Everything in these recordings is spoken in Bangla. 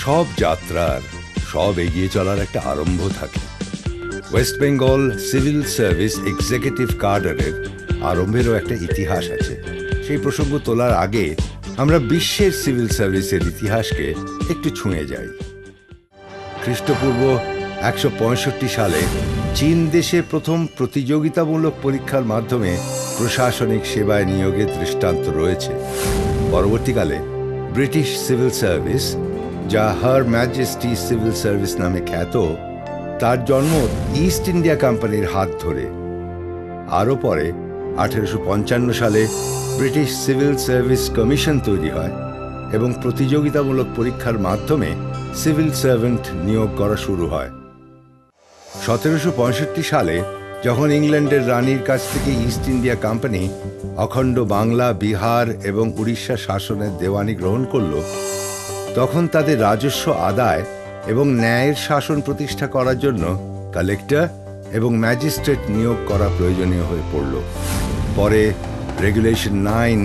সব যাত্রার সব এগিয়ে চলার একটা আরম্ভ থাকে। West Bengal civil service executive কাডারের আরম্ভেরও একটা ইতিহাস আছে। সেই প্রসঙ্গ তোলার আগে আমরা বিশ্বের সিভিল সার্ভিসের ইতিহাসকে একটু ছুঁয়ে যাই। খ্রিস্টপূর্ব ১৬৫ সালে চীন দেশে প্রথম প্রতিযোগিতামূলক পরীক্ষার মাধ্যমে প্রশাসনিক সেবায় নিয়োগের দৃষ্টান্ত রয়েছে। পরবর্তীকালে ব্রিটিশ সিভিল সার্ভিস, যা হার ম্যাজেস্টি সিভিল সার্ভিস নামে খ্যাত, তার জন্ম ইস্ট ইন্ডিয়া কোম্পানির হাত ধরে। আরও পরে ১৮৫৫ সালে ব্রিটিশ সিভিল সার্ভিস কমিশন তৈরি হয় এবং প্রতিযোগিতামূলক পরীক্ষার মাধ্যমে সিভিল সার্ভেন্ট নিয়োগ করা শুরু হয়। ১৭৬৫ সালে যখন ইংল্যান্ডের রানীর কাছ থেকে ইস্ট ইন্ডিয়া কোম্পানি অখণ্ড বাংলা, বিহার এবং উড়িষ্যা শাসনের দেওয়ানি গ্রহণ করল, তখন তাদের রাজস্ব আদায় এবং ন্যায়ের শাসন প্রতিষ্ঠা করার জন্য কালেক্টর এবং ম্যাজিস্ট্রেট নিয়োগ করা প্রয়োজনীয় হয়ে পড়ল। পরে রেগুলেশন 9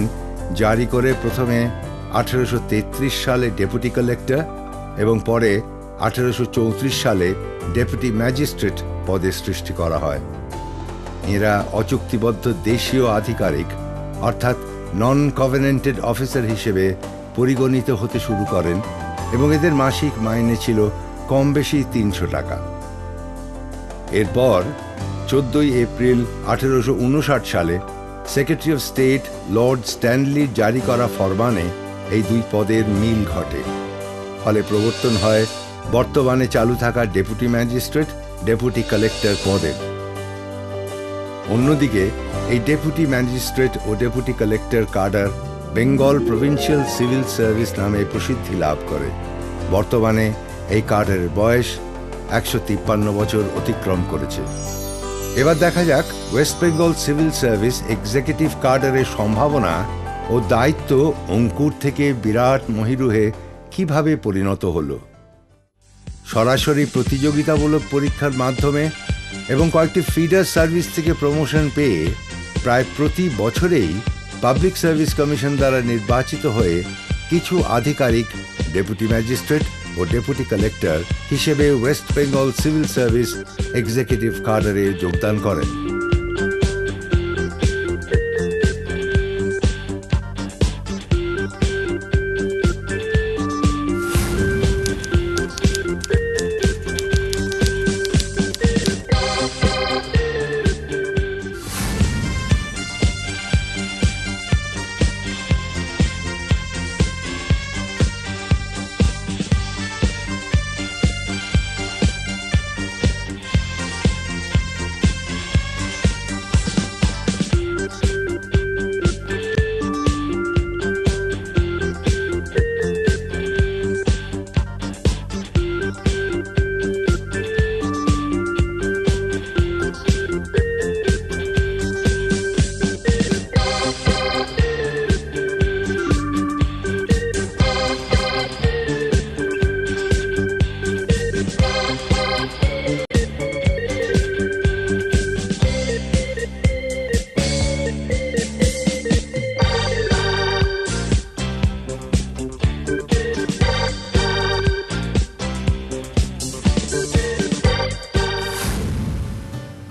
জারি করে প্রথমে ১৮৩৩ সালে ডেপুটি কালেক্টর এবং পরে ১৮৩৪ সালে ডেপুটি ম্যাজিস্ট্রেট পদে সৃষ্টি করা হয়। এরা অচুক্তিবদ্ধ দেশীয় আধিকারিক অর্থাৎ নন কভেনেন্টেড অফিসার হিসেবে পরিগণিত হতে শুরু করেন এবং এদের মাসিক মাইনে ছিল কম বেশি ৩০০ টাকা। এরপর ১৪ এপ্রিল ১৮৫৯ সালে সেক্রেটারি অফ স্টেট লর্ড স্ট্যানলির জারি করা ফরমানে এই দুই পদের মিল ঘটে। ফলে প্রবর্তন হয় বর্তমানে চালু থাকা ডেপুটি ম্যাজিস্ট্রেট, ডেপুটি কালেক্টর পদের। অন্যদিকে এই ডেপুটি ম্যাজিস্ট্রেট ও deputy collector cadre Bengal provincial civil service নামে প্রসিদ্ধি লাভ করে। বর্তমানে এই কাডারের বয়স ১৫৩ বছর অতিক্রম করেছে। এবার দেখা যাক West Bengal civil service executive কাডারের সম্ভাবনা ও দায়িত্ব অঙ্কুর থেকে বিরাট মহিরুহে কিভাবে পরিণত হলো। সরাসরি প্রতিযোগিতামূলক পরীক্ষার মাধ্যমে এবং কয়েকটি ফিডার সার্ভিস থেকে প্রমোশন পেয়ে প্রায় প্রতি বছরেই পাবলিক সার্ভিস কমিশন দ্বারা নির্বাচিত হয়ে কিছু আধিকারিক ডেপুটি ম্যাজিস্ট্রেট ও ডেপুটি কালেক্টর হিসেবে West Bengal civil service executive কাডারে যোগদান করেন।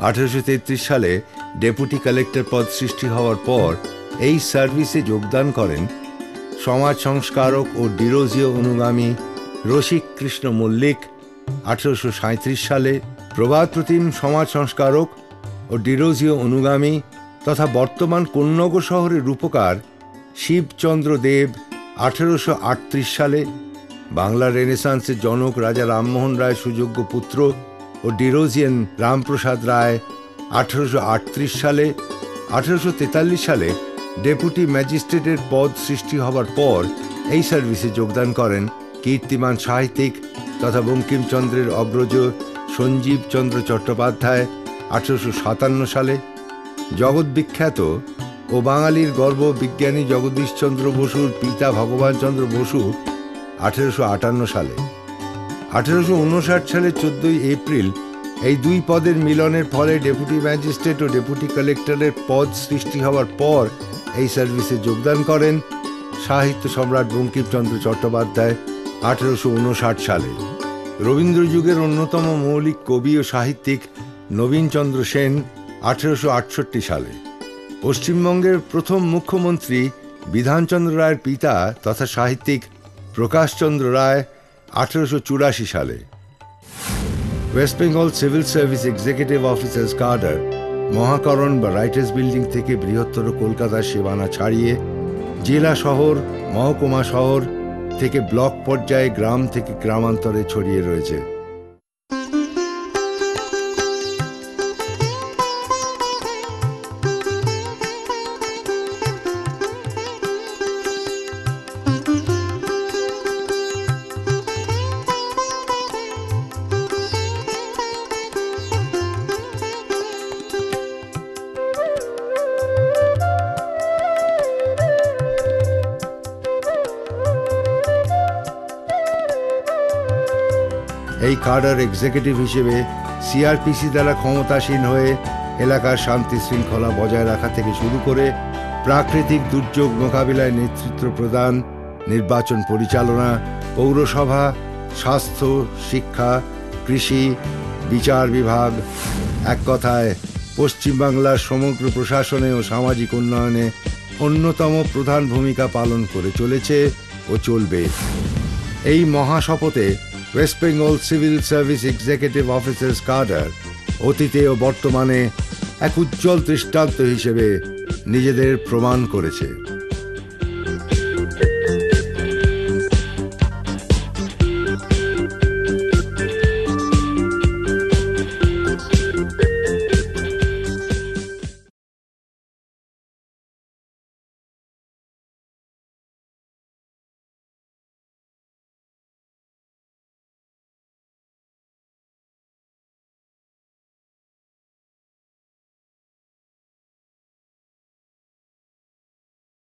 '1833 সালে ডেপুটি কালেক্টর পদ সৃষ্টি হওয়ার পর এই সার্ভিসে যোগদান করেন সমাজ সংস্কারক ও ডিরোজিও অনুগামী রসিক কৃষ্ণ মল্লিক। 1837 সালে প্রবাদ প্রতিম সমাজ সংস্কারক ও ডিরোজিও অনুগামী তথা বর্তমান কোন্নগর শহরের রূপকার শিবচন্দ্র দেব 1838 সালে বাংলা রেনেসান্সের জনক রাজা রামমোহন রায় সুযোগ্য পুত্র ও ডিরোজিয়ান রামপ্রসাদ রায় 1838 সালে 1843 সালে ডেপুটি ম্যাজিস্ট্রেটের পদ সৃষ্টি হবার পর এই সার্ভিসে যোগদান করেন কীর্তিমান সাহিত্যিক তথা বঙ্কিমচন্দ্রের অগ্রজ সঞ্জীব চন্দ্র চট্টোপাধ্যায় 1857 সালে, জগৎ বিখ্যাত ও বাঙালির গর্ব বিজ্ঞানী জগদীশচন্দ্র বসুর পিতা ভগবান চন্দ্র বসু 1858 সালে। 1859 সালে 14 এপ্রিল এই দুই পদের মিলনের ফলে ডেপুটি ম্যাজিস্ট্রেট ও ডেপুটি কালেক্টরের পদ সৃষ্টি হওয়ার পর এই সার্ভিসে যোগদান করেন সাহিত্য সম্রাট বঙ্কিমচন্দ্র চট্টোপাধ্যায় 1859 সালে। রবীন্দ্র যুগের অন্যতম মৌলিক কবি ও সাহিত্যিক নবীনচন্দ্র সেন 1868 সালে। পশ্চিমবঙ্গের প্রথম মুখ্যমন্ত্রী বিধানচন্দ্র রায়ের পিতা তথা সাহিত্যিক প্রকাশচন্দ্র রায় 1884 সালে। West Bengal civil service executive officers cadre Mahakaran বা রাইটার্স বিল্ডিং থেকে বৃহত্তর কলকাতার সীমানা ছাড়িয়ে জেলা শহর, মহকুমা শহর থেকে ব্লক পর্যায়ে, গ্রাম থেকে গ্রামান্তরে ছড়িয়ে রয়েছে। এই কাডার এক্সিকিউটিভ হিসেবে সিআরপিসি দ্বারা ক্ষমতাসীন হয়ে এলাকার শান্তি শৃঙ্খলা বজায় রাখা থেকে শুরু করে প্রাকৃতিক দুর্যোগ মোকাবিলায় নেতৃত্ব প্রদান, নির্বাচন পরিচালনা, পৌরসভা, স্বাস্থ্য, শিক্ষা, কৃষি, বিচার বিভাগ, এক কথায় পশ্চিমবাংলার সমগ্র প্রশাসনে ও সামাজিক উন্নয়নে অন্যতম প্রধান ভূমিকা পালন করে চলেছে ও চলবে। এই মহাশপথে West Bengal civil service executive officers cadre অতীতে ও বর্তমানে এক উজ্জ্বল দৃষ্টান্ত হিসেবে নিজেদের প্রমাণ করেছে।